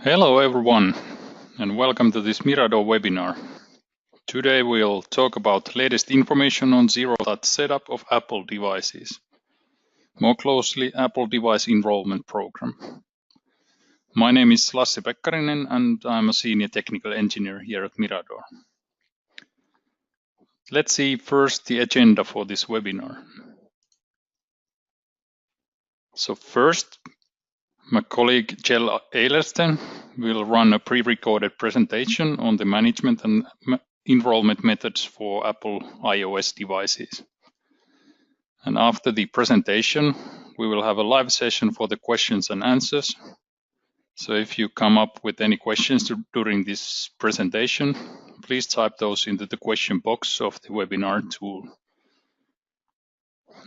Hello everyone, and welcome to this Miradore webinar. Today we'll talk about latest information on zero-touch setup of Apple devices. More closely, Apple Device Enrollment Program. My name is Lasse Pekkarinen and I'm a senior technical engineer here at Miradore. Let's see first the agenda for this webinar. So first, my colleague Kjell Eilersten will run a pre-recorded presentation on the management and enrollment methods for Apple iOS devices. And after the presentation, we will have a live session for the questions and answers. So if you come up with any questions during this presentation, please type those into the question box of the webinar tool.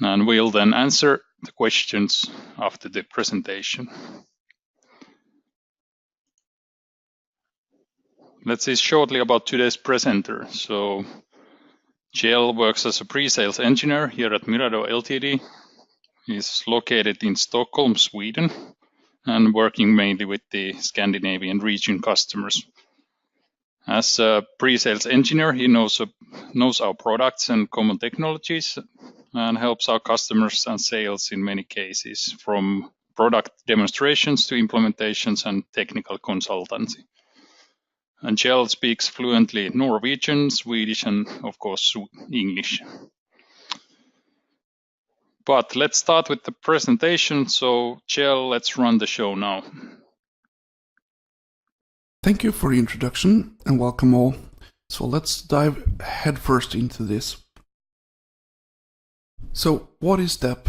And we'll then answer the questions after the presentation. Let's see shortly about today's presenter. So Kjell works as a pre-sales engineer here at Miradore Ltd. He's located in Stockholm, Sweden, and working mainly with the Scandinavian region customers. As a pre-sales engineer, he knows our products and common technologies and helps our customers and sales in many cases, from product demonstrations to implementations and technical consultancy. And Kjell speaks fluently Norwegian, Swedish, and of course English. But let's start with the presentation. So Kjell, let's run the show now. Thank you for the introduction and welcome all. So let's dive headfirst into this. So what is DEP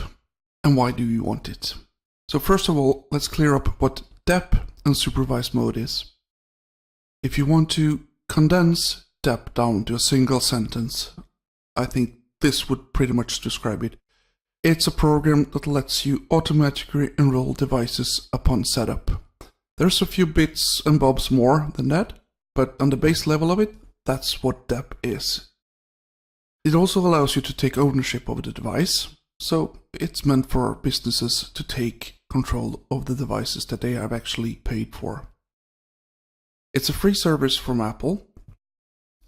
and why do you want it? So first of all, let's clear up what DEP and supervised mode is. If you want to condense DEP down to a single sentence, I think this would pretty much describe it. It's a program that lets you automatically enroll devices upon setup. There's a few bits and bobs more than that, but on the base level of it, that's what DEP is. It also allows you to take ownership of the device, so it's meant for businesses to take control of the devices that they have actually paid for. It's a free service from Apple,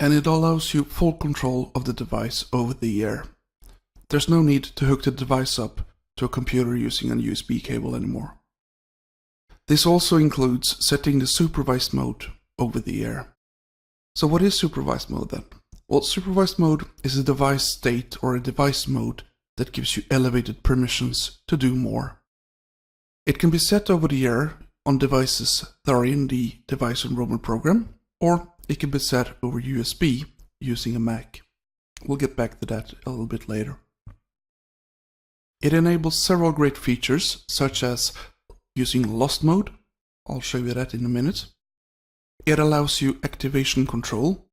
and it allows you full control of the device over the air. There's no need to hook the device up to a computer using a USB cable anymore. This also includes setting the supervised mode over the air. So what is supervised mode then? Well, supervised mode is a device state or a device mode that gives you elevated permissions to do more. It can be set over the air on devices that are in the device enrollment program, or it can be set over USB using a Mac. We'll get back to that a little bit later. It enables several great features, such as using lost mode. I'll show you that in a minute. It allows you activation control,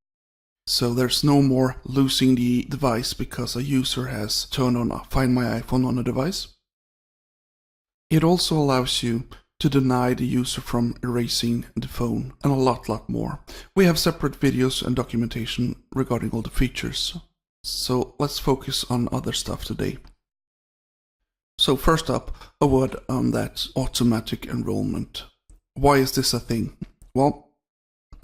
so there's no more losing the device because a user has turned on Find My iPhone on a device. It also allows you to deny the user from erasing the phone, and a lot more. We have separate videos and documentation regarding all the features. So let's focus on other stuff today. So first up, a word on that automatic enrollment. Why is this a thing? Well,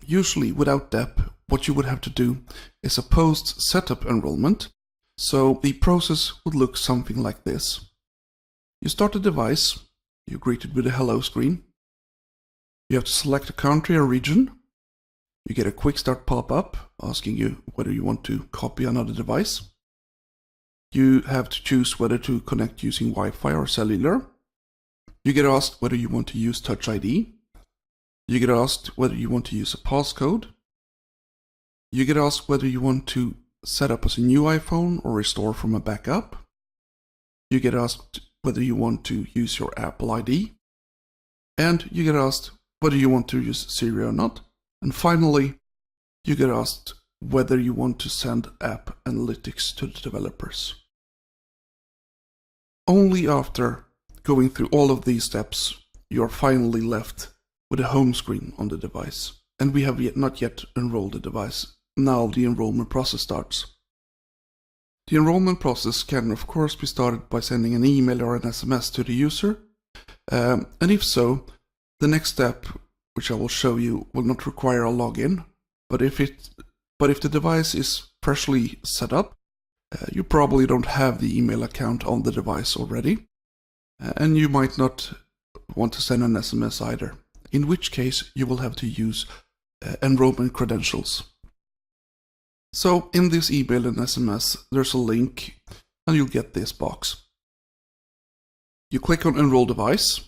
usually without DEP, what you would have to do is a post-setup enrollment. So the process would look something like this. You start a device. You're greeted with a hello screen. You have to select a country or region. You get a quick start pop-up asking you whether you want to copy another device. You have to choose whether to connect using Wi-Fi or cellular. You get asked whether you want to use Touch ID. You get asked whether you want to use a passcode. You get asked whether you want to set up as a new iPhone or restore from a backup. You get asked whether you want to use your Apple ID, and you get asked whether you want to use Siri or not, and finally, you get asked whether you want to send app analytics to the developers. Only after going through all of these steps, you are finally left with a home screen on the device, and we have not yet enrolled the device. Now the enrollment process starts. The enrollment process can of course be started by sending an email or an SMS to the user, and if so, the next step which I will show you, will not require a login. But if the device is freshly set up, you probably don't have the email account on the device already, and you might not want to send an SMS either, in which case you will have to use enrollment credentials. So in this email and SMS, there's a link, and you'll get this box. You click on Enroll Device.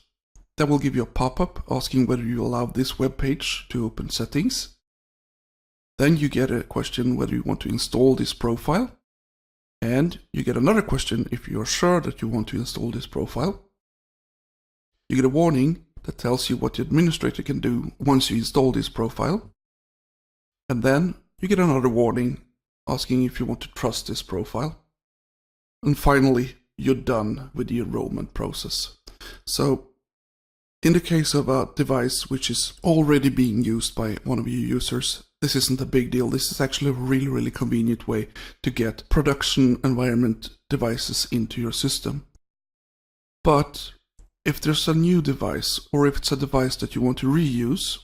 That will give you a pop-up asking whether you allow this web page to open settings. Then you get a question whether you want to install this profile. And you get another question if you are sure that you want to install this profile. You get a warning that tells you what the administrator can do once you install this profile. And then you get another warning asking if you want to trust this profile. And finally, you're done with the enrollment process. So, in the case of a device which is already being used by one of your users, this isn't a big deal. This is actually a really convenient way to get production environment devices into your system. But if there's a new device, or if it's a device that you want to reuse,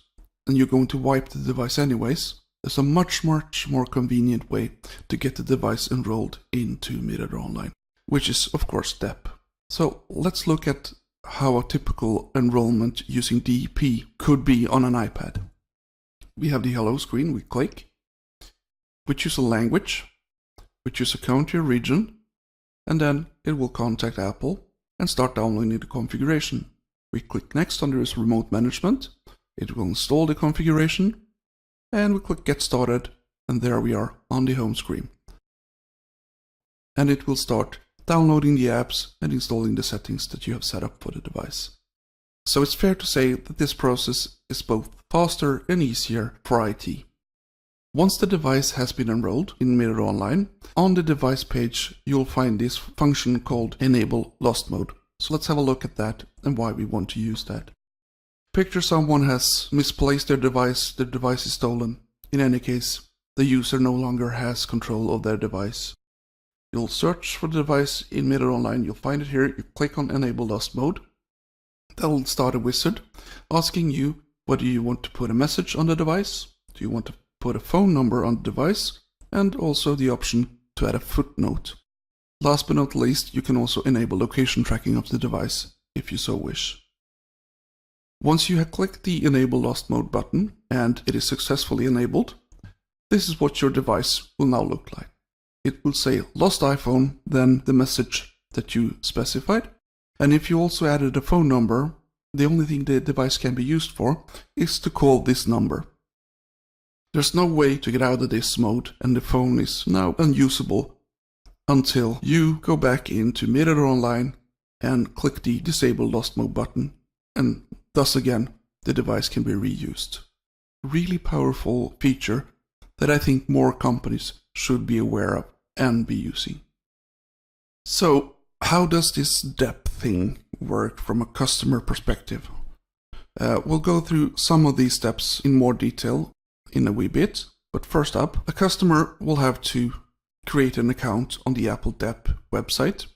and you're going to wipe the device anyways, there's a much more convenient way to get the device enrolled into Miradore Online, which is of course DEP. So let's look at how a typical enrollment using DEP could be on an iPad. We have the hello screen, we click, we choose a language, we choose a country or region, and then it will contact Apple and start downloading the configuration. We click next under this remote management, it will install the configuration, and we click get started, and there we are on the home screen. And it will start downloading the apps and installing the settings that you have set up for the device. So it's fair to say that this process is both faster and easier for IT. Once the device has been enrolled in Miradore Online, on the device page you'll find this function called Enable Lost Mode. So let's have a look at that and why we want to use that. Picture someone has misplaced their device is stolen. In any case, the user no longer has control of their device. You'll search for the device in Miradore Online, you'll find it here, you click on Enable Lost Mode. That'll start a wizard asking you whether you want to put a message on the device, do you want to put a phone number on the device, and also the option to add a footnote. Last but not least, you can also enable location tracking of the device if you so wish. Once you have clicked the Enable Lost Mode button and it is successfully enabled, this is what your device will now look like. It will say lost iPhone, then the message that you specified. And if you also added a phone number, the only thing the device can be used for is to call this number. There's no way to get out of this mode, and the phone is now unusable until you go back into Miradore Online and click the Disable Lost Mode button, and thus again the device can be reused. Really powerful feature that I think more companies should be aware of and be using. So, how does this DEP thing work from a customer perspective? We'll go through some of these steps in more detail in a wee bit, but first up, a customer will have to create an account on the Apple DEP website.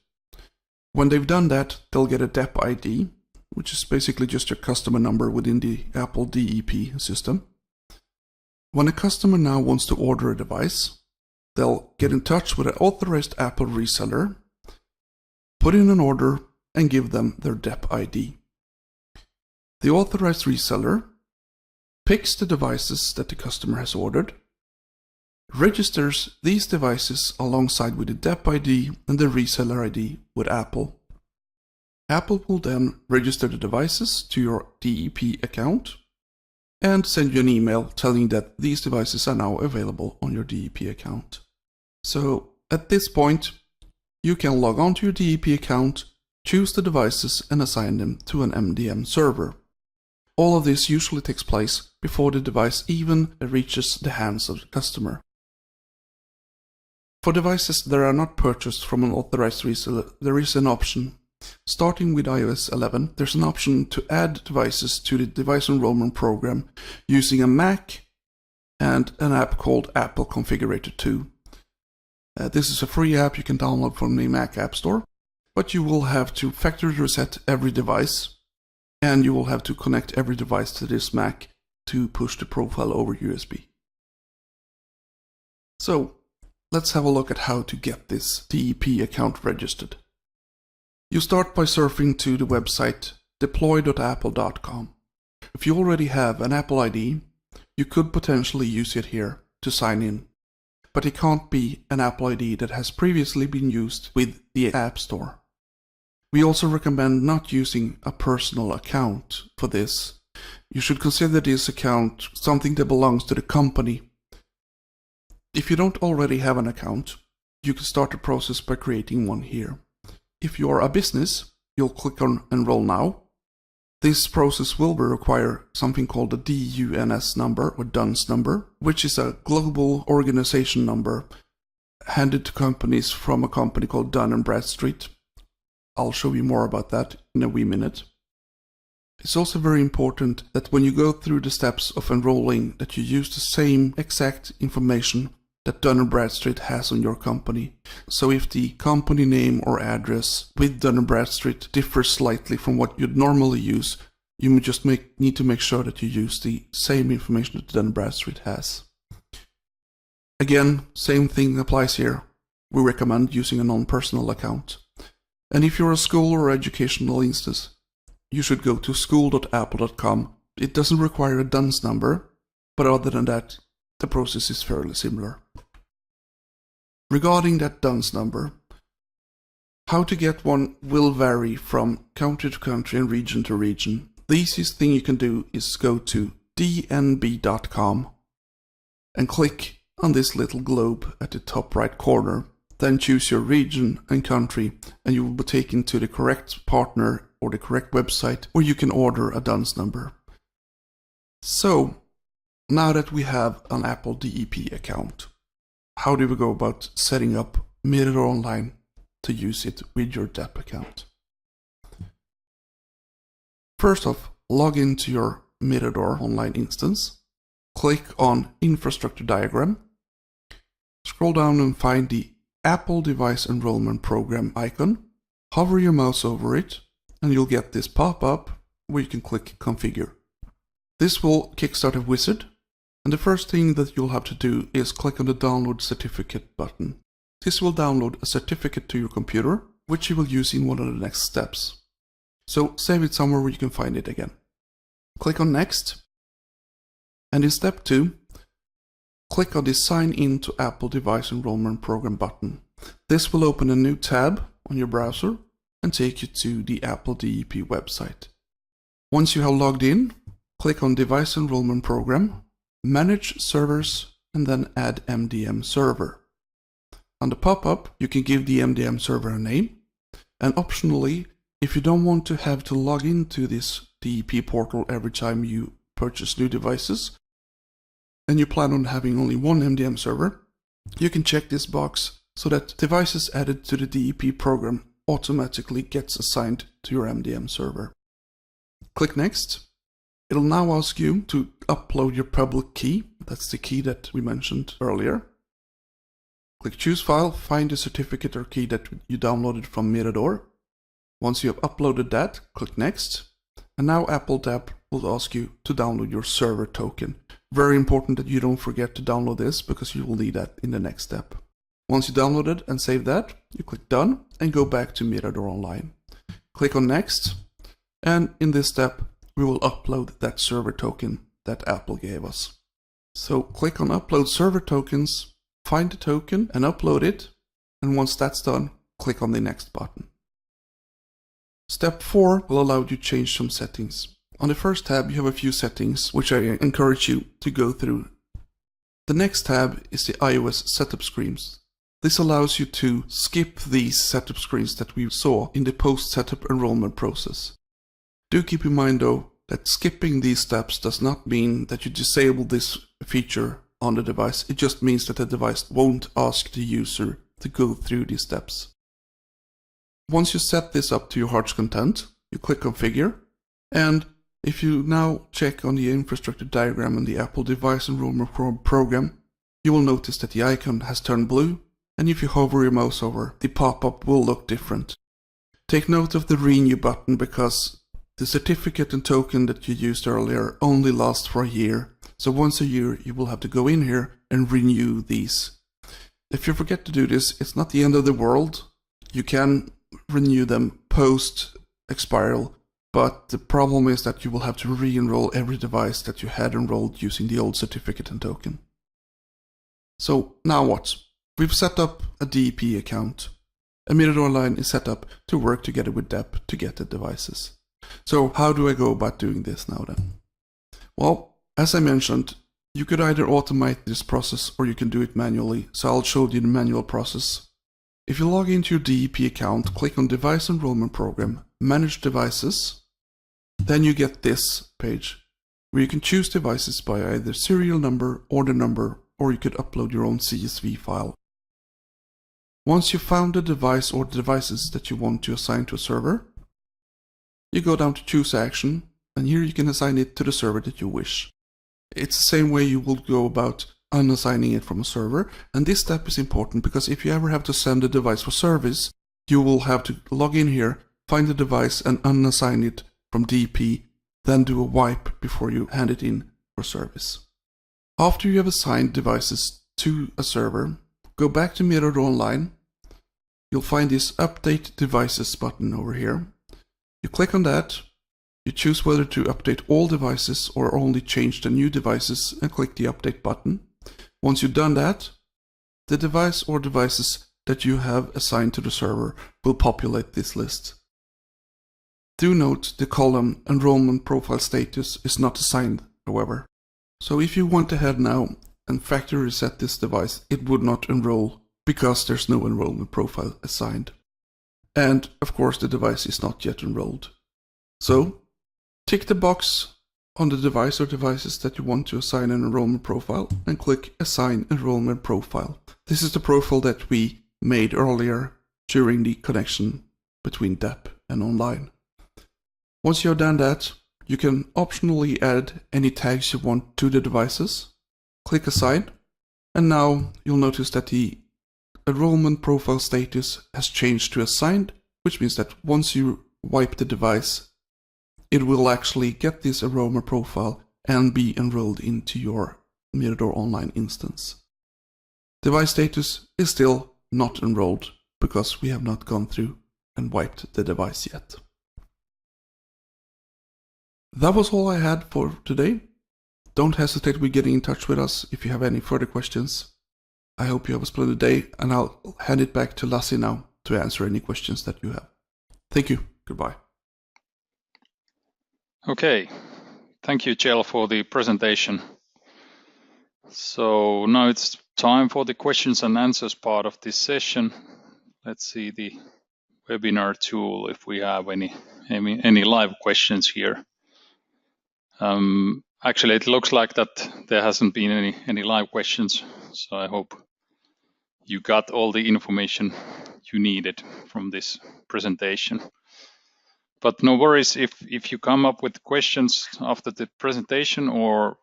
When they've done that, they'll get a DEP ID, which is basically just your customer number within the Apple DEP system. When a customer now wants to order a device, they'll get in touch with an authorized Apple reseller, put in an order, and give them their DEP ID. The authorized reseller picks the devices that the customer has ordered, registers these devices alongside with the DEP ID and the reseller ID with Apple. Apple will then register the devices to your DEP account and send you an email telling that these devices are now available on your DEP account. So at this point, you can log on to your DEP account, choose the devices and assign them to an MDM server. All of this usually takes place before the device even reaches the hands of the customer. For devices that are not purchased from an authorized reseller, there is an option. Starting with iOS 11, there's an option to add devices to the Device Enrollment Program using a Mac and an app called Apple Configurator 2. This is a free app you can download from the Mac App Store, but you will have to factory reset every device, and you will have to connect every device to this Mac to push the profile over USB. So let's have a look at how to get this DEP account registered. You start by surfing to the website deploy.apple.com. If you already have an Apple ID, you could potentially use it here to sign in, but it can't be an Apple ID that has previously been used with the App Store. We also recommend not using a personal account for this. You should consider this account something that belongs to the company. If you don't already have an account, you can start the process by creating one here. If you are a business, you'll click on Enroll Now. This process will require something called a DUNS number or DUNS number, which is a global organization number handed to companies from a company called Dun & Bradstreet. I'll show you more about that in a wee minute. It's also very important that when you go through the steps of enrolling that you use the same exact information that Dun & Bradstreet has on your company. So if the company name or address with Dun & Bradstreet differs slightly from what you'd normally use, you just need to make sure that you use the same information that Dun & Bradstreet has. Again, same thing applies here. We recommend using a non-personal account. And if you're a school or educational instance, you should go to school.apple.com. It doesn't require a DUNS number, but other than that, the process is fairly similar. Regarding that DUNS number, how to get one will vary from country to country and region to region. The easiest thing you can do is go to dnb.com and click on this little globe at the top right corner. Then choose your region and country, and you will be taken to the correct partner or the correct website where you can order a DUNS number. So, now that we have an Apple DEP account, how do we go about setting up Miradore Online to use it with your DEP account? First off, log into your Miradore Online instance, click on Infrastructure Diagram, scroll down and find the Apple Device Enrollment Program icon, hover your mouse over it, and you'll get this pop-up where you can click Configure. This will kickstart a wizard, and the first thing that you'll have to do is click on the Download Certificate button. This will download a certificate to your computer, which you will use in one of the next steps. So save it somewhere where you can find it again. Click on Next, and in step 2, click on the Sign In to Apple Device Enrollment Program button. This will open a new tab on your browser and take you to the Apple DEP website. Once you have logged in, click on Device Enrollment Program, Manage Servers, and then Add MDM Server. On the pop-up, you can give the MDM server a name, and optionally, if you don't want to have to log into this DEP portal every time you purchase new devices, and you plan on having only one MDM server, you can check this box so that devices added to the DEP program automatically gets assigned to your MDM server. Click Next. It'll now ask you to upload your public key. That's the key that we mentioned earlier. Click Choose File, find the certificate or key that you downloaded from Miradore. Once you have uploaded that, click Next. And now Apple DEP will ask you to download your server token. Very important that you don't forget to download this because you will need that in the next step. Once you download it and save that, you click Done and go back to Miradore Online. Click on Next, and in this step, we will upload that server token that Apple gave us. So click on Upload Server Tokens, find the token and upload it, and once that's done, click on the Next button. Step 4 will allow you to change some settings. On the first tab, you have a few settings, which I encourage you to go through. The next tab is the iOS setup screens. This allows you to skip these setup screens that we saw in the post-setup enrollment process. Do keep in mind though, that skipping these steps does not mean that you disable this feature on the device. It just means that the device won't ask the user to go through these steps. Once you set this up to your heart's content, you click Configure, and if you now check on the infrastructure diagram in the Apple Device Enrollment Program, you will notice that the icon has turned blue, and if you hover your mouse over, the pop-up will look different. Take note of the Renew button because The certificate and token that you used earlier only lasts for a year, so once a year you will have to go in here and renew these. If you forget to do this, it's not the end of the world. You can renew them post-expiral, but the problem is that you will have to re-enroll every device that you had enrolled using the old certificate and token. So now what? We've set up a DEP account. A Miradore line is set up to work together with DEP to get the devices. So how do I go about doing this now then? Well, as I mentioned, you could either automate this process or you can do it manually, so I'll show you the manual process. If you log into your DEP account, click on Device Enrollment Program, Manage Devices, then you get this page where you can choose devices by either serial number, order number, or you could upload your own CSV file. Once you've found the device or the devices that you want to assign to a server, you go down to Choose Action, and here you can assign it to the server that you wish. It's the same way you would go about unassigning it from a server, and this step is important because if you ever have to send a device for service, you will have to log in here, find the device and unassign it from DEP, then do a wipe before you hand it in for service. After you have assigned devices to a server, go back to Miradore Online. You'll find this Update Devices button over here. You click on that, you choose whether to update all devices or only change the new devices and click the Update button. Once you've done that, the device or devices that you have assigned to the server will populate this list. Do note the column Enrollment Profile Status is not assigned, however. So if you went ahead now and factory reset this device, it would not enroll because there's no enrollment profile assigned. And of course the device is not yet enrolled. So tick the box on the device or devices that you want to assign an enrollment profile and click Assign Enrollment Profile. This is the profile that we made earlier during the connection between DEP and online. Once you've done that, you can optionally add any tags you want to the devices. Click Assign, and now you'll notice that the enrollment profile status has changed to assigned, which means that once you wipe the device, it will actually get this enrollment profile and be enrolled into your Miradore Online instance. Device status is still not enrolled because we have not gone through and wiped the device yet. That was all I had for today. Don't hesitate with getting in touch with us if you have any further questions. I hope you have a splendid day, and I'll hand it back to Lassie now to answer any questions that you have. Thank you. Goodbye. Okay. Thank you, Kjell, for the presentation. So now it's time for the questions and answers part of this session. Let's see the webinar tool if we have any live questions here. Actually, it looks like that there hasn't been any live questions, so I hope you got all the information you needed from this presentation. But no worries if you come up with questions after the presentation or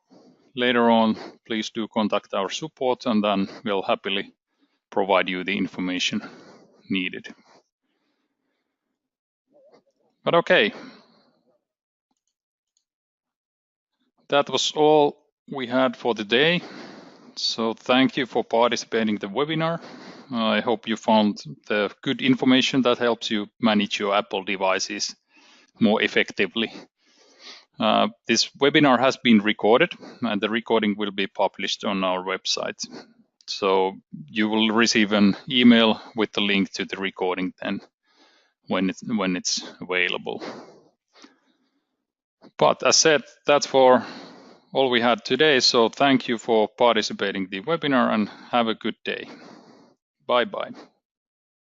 later on, please do contact our support and then we'll happily provide you the information needed. But okay. That was all we had for the day. So thank you for participating in the webinar. I hope you found the good information that helps you manage your Apple devices more effectively. This webinar has been recorded and the recording will be published on our website. So you will receive an email with the link to the recording then when it's available. But as said, that's for all we had today. So thank you for participating in the webinar and have a good day. Bye-bye.